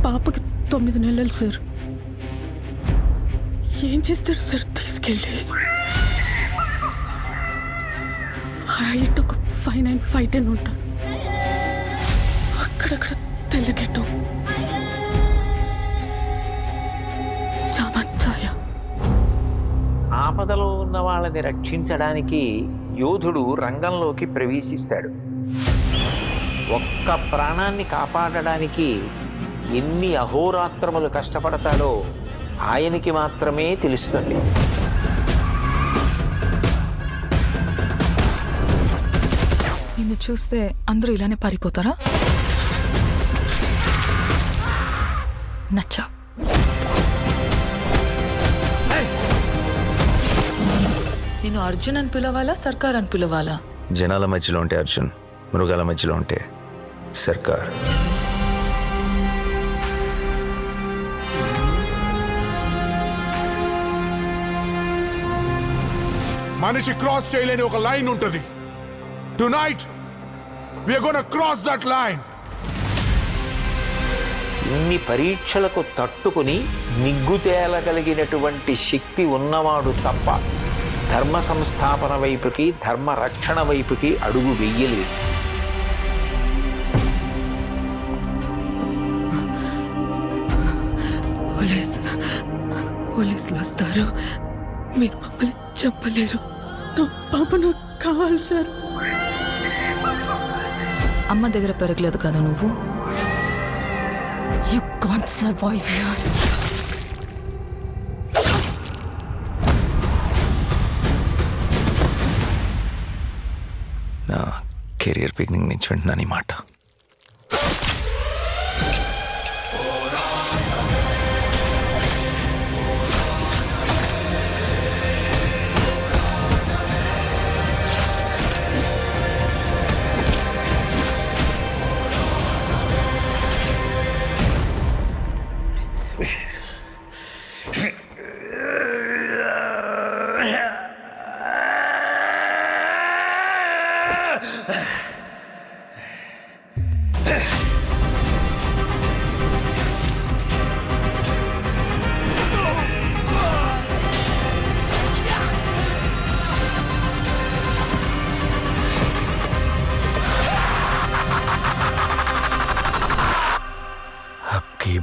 పాపకి 9 నెలలు సార్. ఏం చేస్తారు సార్ తీసుకెళ్ళి? హైట్ ఒక 5'9", 5'10" ఉంటారు. అక్కడక్కడ తెల్లగెట్టు చామచ్చాయ. ఆపదలో ఉన్న వాళ్ళని రక్షించడానికి యోధుడు రంగంలోకి ప్రవేశిస్తాడు. ఒక్క ప్రాణాన్ని కాపాడడానికి ఎన్ని అహోరాత్రములు కష్టపడతాడో ఆయనకి మాత్రమే తెలుస్తుంది. నిన్ను చూస్తే అందరూ ఇలానే పారిపోతారా? నచ్చా. నేను అర్జున్ అని పిలవాలా, సర్కార్ అని పిలవాలా? జనాల మధ్యలో ఉంటే అర్జున్, మృగాల మధ్యలో ఉంటే సర్కార్. మనిషి క్రాస్ చేయలేని ఒక లైన్ ఉంటుంది. Tonight we are gonna cross that line. ఇన్ని పరీక్షలకు తట్టుకుని నిగ్గు తేలగలిగినటువంటి శక్తి ఉన్నవాడు తప్ప ధర్మ సంస్థాపన వైపుకి, ధర్మ రక్షణ వైపుకి అడుగు వెయ్యలేదు. పోలీసులు వస్తారు. మీరు మమ్మల్ని చెప్పలేరు. నా పాప నాకు కావాలి సార్. అమ్మ దగ్గర పెరగలేదు కదా నువ్వు? You can't survive here. నా కెరియర్ బిగినింగ్ నుంచి వింటున్నాను ఈ మాట.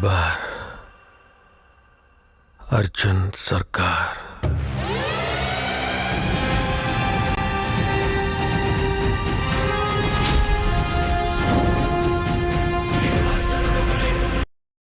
बार अर्जुन सरकार